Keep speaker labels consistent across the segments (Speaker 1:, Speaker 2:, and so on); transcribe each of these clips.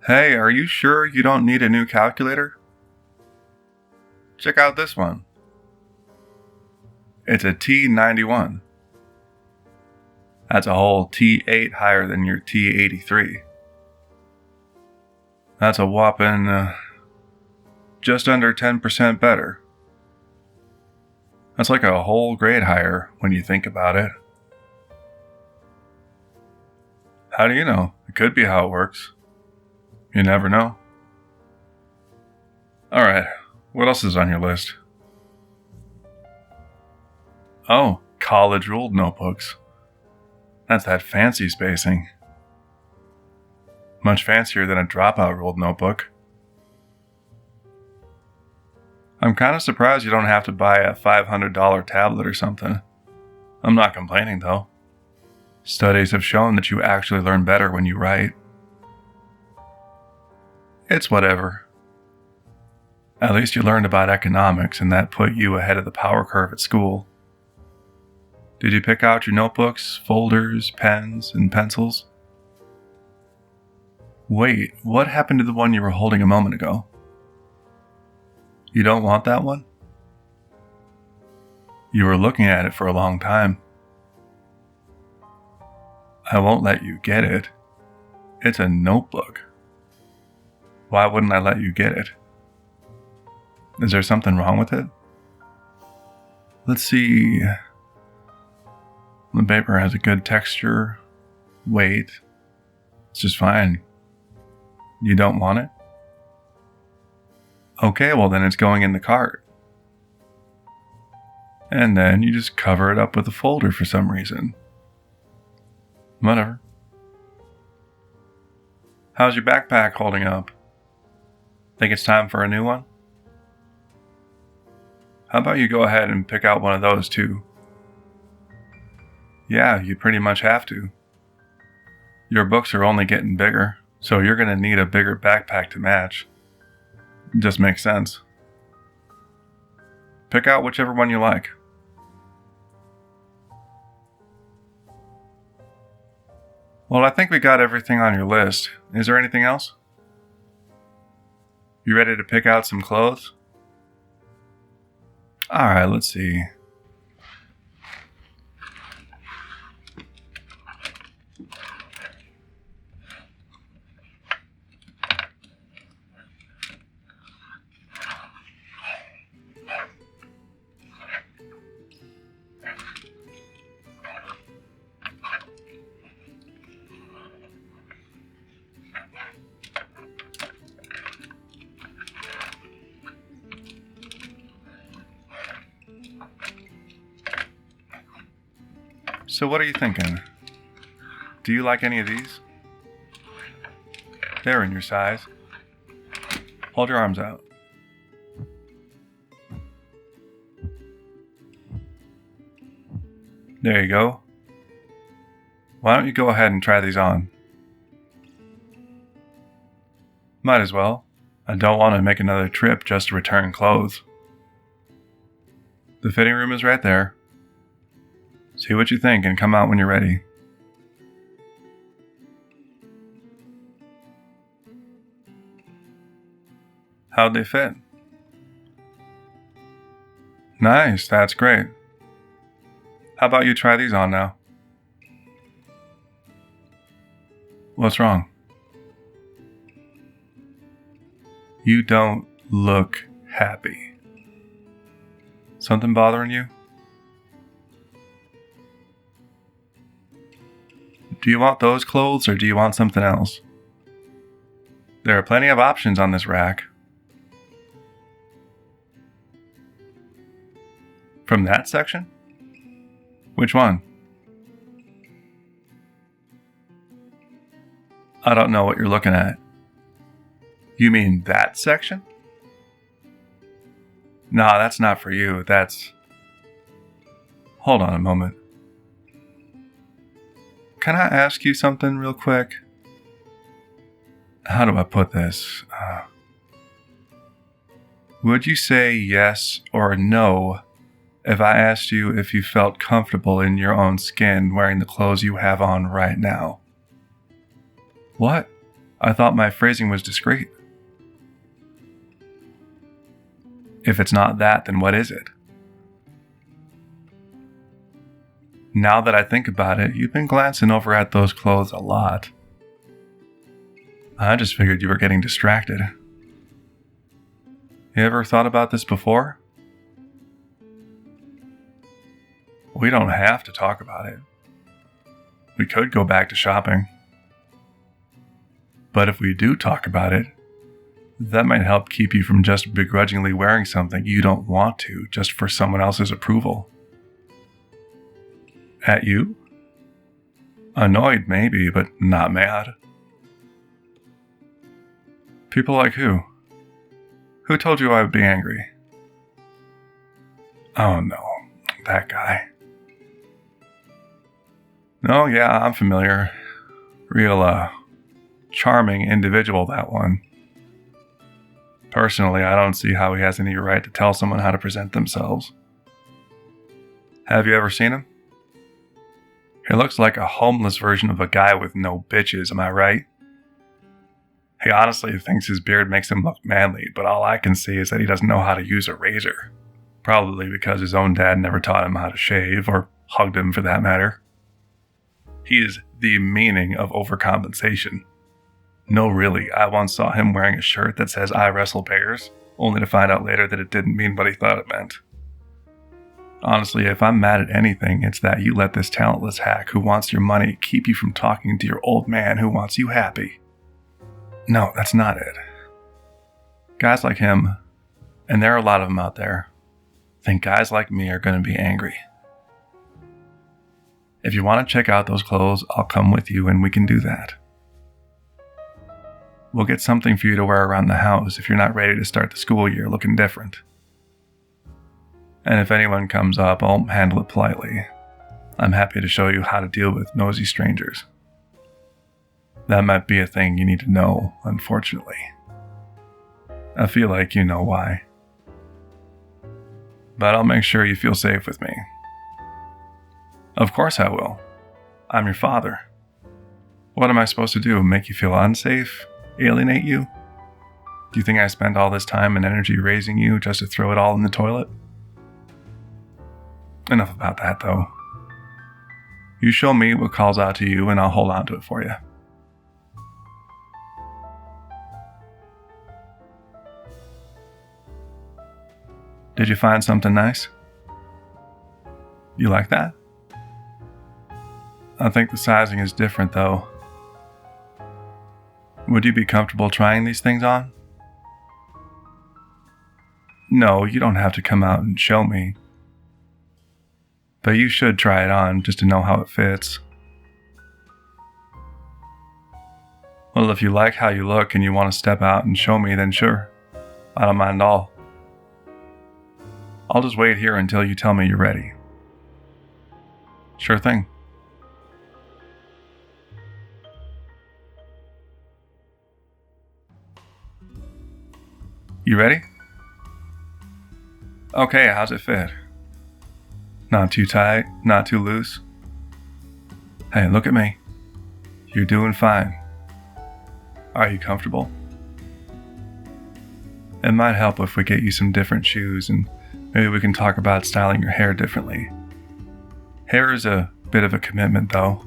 Speaker 1: Hey, are you sure you don't need a new calculator? Check out this one. It's a T91. That's a whole T8 higher than your T83. That's a whopping just under 10% better. That's like a whole grade higher when you think about it. How do you know? It could be how it works. You never know. Alright, what else is on your list? Oh, college ruled notebooks. That's that fancy spacing. Much fancier than a dropout ruled notebook. I'm kind of surprised you don't have to buy a $500 tablet or something. I'm not complaining though. Studies have shown that you actually learn better when you write. It's whatever. At least you learned about economics, and that put you ahead of the power curve at school. Did you pick out your notebooks, folders, pens, and pencils? Wait, what happened to the one you were holding a moment ago? You don't want that one? You were looking at it for a long time. I won't let you get it. It's a notebook. Why wouldn't I let you get it? Is there something wrong with it? Let's see. The paper has a good texture, weight. It's just fine. You don't want it? Okay, well then it's going in the cart. And then you just cover it up with a folder for some reason. Whatever. How's your backpack holding up? Think it's time for a new one? How about you go ahead and pick out one of those too? Yeah, you pretty much have to. Your books are only getting bigger, so you're going to need a bigger backpack to match. It just makes sense. Pick out whichever one you like. Well, I think we got everything on your list. Is there anything else? You ready to pick out some clothes? Alright, let's see. So what are you thinking? Do you like any of these? They're in your size. Hold your arms out. There you go. Why don't you go ahead and try these on? Might as well. I don't want to make another trip just to return clothes. The fitting room is right there. See what you think and come out when you're ready. How'd they fit? Nice, that's great. How about you try these on now? What's wrong? You don't look happy. Something bothering you? Do you want those clothes or do you want something else? There are plenty of options on this rack. From that section? Which one? I don't know what you're looking at. You mean that section? Nah, that's not for you. Hold on a moment. Can I ask you something real quick? How do I put this? Would you say yes or no if I asked you if you felt comfortable in your own skin wearing the clothes you have on right now? What? I thought my phrasing was discreet. If it's not that, then what is it? Now that I think about it, you've been glancing over at those clothes a lot. I just figured you were getting distracted. You ever thought about this before? We don't have to talk about it. We could go back to shopping. But if we do talk about it, that might help keep you from just begrudgingly wearing something you don't want to just for someone else's approval. At you? Annoyed maybe, but not mad. People like who? Who told you I would be angry? Oh no, that guy. No, yeah, I'm familiar. Real, charming individual, that one. Personally, I don't see how he has any right to tell someone how to present themselves. Have you ever seen him? He looks like a homeless version of a guy with no bitches, am I right? He honestly thinks his beard makes him look manly, but all I can see is that he doesn't know how to use a razor. Probably because his own dad never taught him how to shave, or hugged him for that matter. He is the meaning of overcompensation. No, really, I once saw him wearing a shirt that says "I wrestle bears," only to find out later that it didn't mean what he thought it meant. Honestly, if I'm mad at anything, it's that you let this talentless hack who wants your money keep you from talking to your old man who wants you happy. No, that's not it. Guys like him, and there are a lot of them out there, think guys like me are going to be angry. If you want to check out those clothes, I'll come with you and we can do that. We'll get something for you to wear around the house if you're not ready to start the school year looking different. And if anyone comes up, I'll handle it politely. I'm happy to show you how to deal with nosy strangers. That might be a thing you need to know, unfortunately. I feel like you know why. But I'll make sure you feel safe with me. Of course I will. I'm your father. What am I supposed to do? Make you feel unsafe? Alienate you? Do you think I spent all this time and energy raising you just to throw it all in the toilet? Enough about that, though. You show me what calls out to you and I'll hold on to it for you. Did you find something nice? You like that? I think the sizing is different, though. Would you be comfortable trying these things on? No, you don't have to come out and show me. But you should try it on just to know how it fits. Well, if you like how you look and you want to step out and show me, then sure. I don't mind at all. I'll just wait here until you tell me you're ready. Sure thing. You ready? Okay, how's it fit? Not too tight, not too loose. Hey, look at me. You're doing fine. Are you comfortable? It might help if we get you some different shoes and maybe we can talk about styling your hair differently. Hair is a bit of a commitment, though.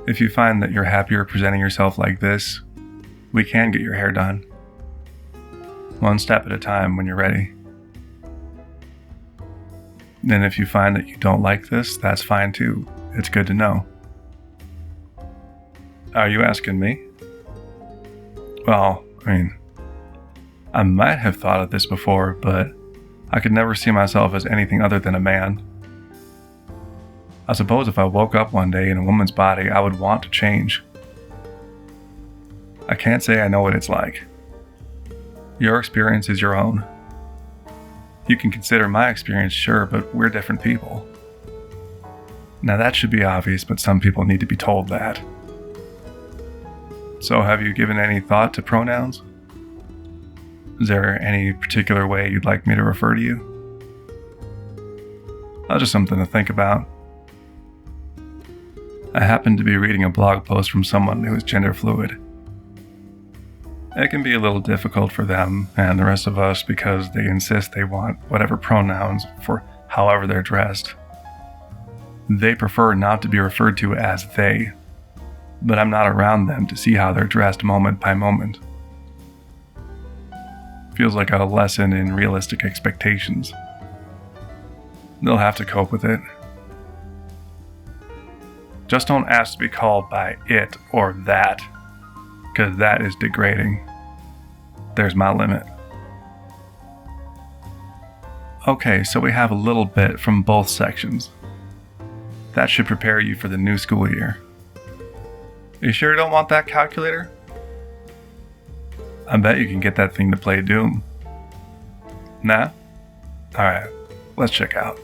Speaker 1: If you find that you're happier presenting yourself like this, we can get your hair done. One step at a time when you're ready. And if you find that you don't like this, that's fine too. It's good to know. Are you asking me? Well, I might have thought of this before, but I could never see myself as anything other than a man. I suppose if I woke up one day in a woman's body, I would want to change. I can't say I know what it's like. Your experience is your own. You can consider my experience, sure, but we're different people. Now that should be obvious, but some people need to be told that. So have you given any thought to pronouns? Is there any particular way you'd like me to refer to you? That's just something to think about. I happened to be reading a blog post from someone who is gender fluid. It can be a little difficult for them and the rest of us because they insist they want whatever pronouns for however they're dressed. They prefer not to be referred to as they, but I'm not around them to see how they're dressed moment by moment. Feels like a lesson in realistic expectations. They'll have to cope with it. Just don't ask to be called by it or that, because that is degrading. There's my limit. Okay, so we have a little bit from both sections. That should prepare you for the new school year. You sure you don't want that calculator? I bet you can get that thing to play Doom. Nah? Alright, let's check out.